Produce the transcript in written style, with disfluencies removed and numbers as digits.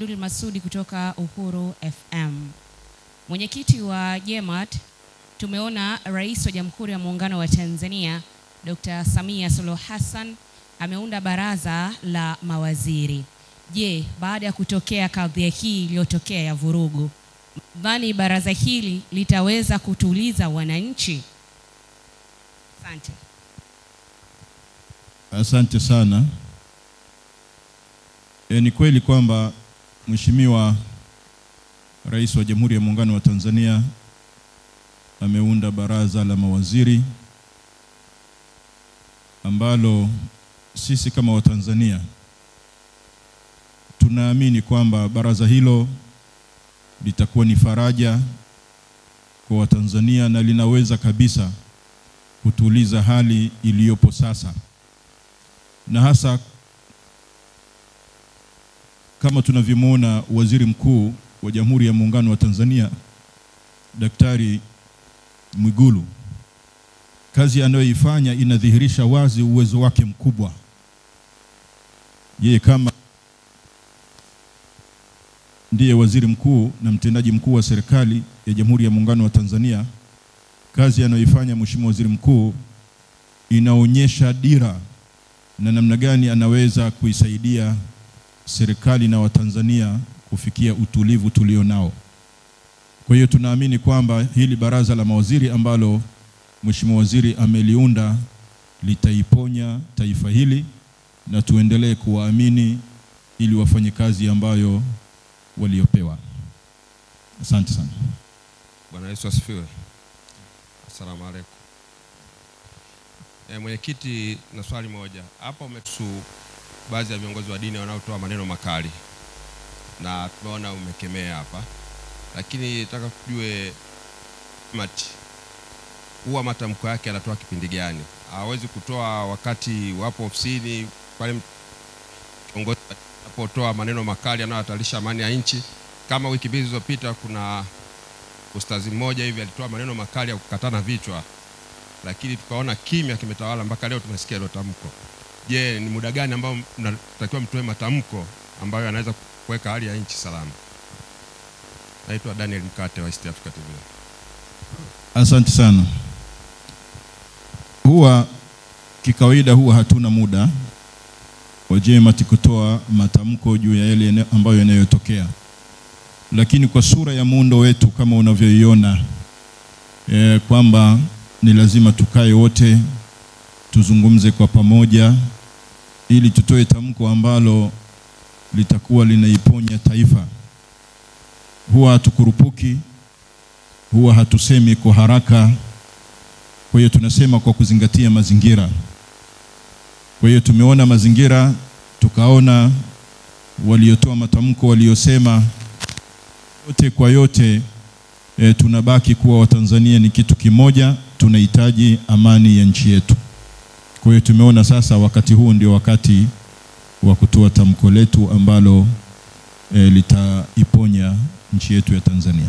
Abdul Masudi kutoka Uhuru FM. Mwenyekiti wa JEMAT, tumeona Rais wa Jamhuri ya Muungano wa Tanzania Dr. Samia Suluhu Hassan ameunda baraza la mawaziri. Je, baada ya kutokea kadhia hii iliyotokea ya vurugu, dhani baraza hili litaweza kutuliza wananchi? Asante. Asante sana. Ni kweli kwamba Mheshimiwa Rais wa Jamhuri ya Muungano wa Tanzania ameunda baraza la mawaziri ambalo sisi kama Watanzania tunaamini kwamba baraza hilo litakuwa ni faraja kwa Watanzania na linaweza kabisa kutuliza hali iliyopo sasa. Na hasa kama tunavyomuona Waziri Mkuu wa Jamhuri ya Muungano wa Tanzania Daktari Mwigulu, kazi anayoifanya inadhihirisha wazi uwezo wake mkubwa. Yeye kama ndiye waziri mkuu na mtendaji mkuu wa serikali ya Jamhuri ya Muungano wa Tanzania, kazi anayoifanya Mheshimiwa Waziri Mkuu inaonyesha dira na namna gani anaweza kuisaidia serikali na Watanzania kufikia utulivu tulionao. Kwa hiyo tunaamini kwamba hili baraza la mawaziri ambalo Mheshimiwa Waziri ameliunda litaiponya taifa hili, na tuendelee kuwaamini ili wafanye kazi ambayo waliopewa. Asante sana. Bwana Yesu asifiwe. Asalamu alaykum. Mwenyekiti, na swali moja. Hapa umetusu baadhi ya viongozi wa dini wanaotoa maneno makali, na tumeona umekemea hapa, lakini nataka tujue huwa matamko yake anatoa kipindi gani? Hawezi kutoa wakati wapo ofisini pale kiongozi anapotoa maneno makali yanayohatarisha amani ya nchi. Kama wiki mbili zilizopita kuna ustazi mmoja hivi alitoa maneno makali ya kukatana vichwa, lakini tukaona kimya kimetawala mpaka leo tunasikia hilo tamko. Je, ni muda gani ambao mnatakiwa mtoe matamko ambayo yanaweza kuweka hali ya nchi salama? Naitwa Daniel Mkate wa East Africa TV. Asante sana. Kikawaida hatuna muda wa JEMAT kutoa matamko juu ya yale ambayo yanayotokea, lakini kwa sura ya muundo wetu kama unavyoiona kwamba ni lazima tukae wote tuzungumze kwa pamoja ili tutoe tamko ambalo litakuwa linaiponya taifa. Hatukurupuki, hatusemi kwa haraka. Kwa hiyo tunasema kwa kuzingatia mazingira. Kwa hiyo tumeona mazingira, tukaona waliotoa matamko waliosema, yote kwa yote tunabaki kuwa Watanzania ni kitu kimoja, tunahitaji amani ya nchi yetu. Kwa hiyo tumeona sasa wakati huu ndio wakati wa kutoa tamko letu ambalo litaiponya nchi yetu ya Tanzania.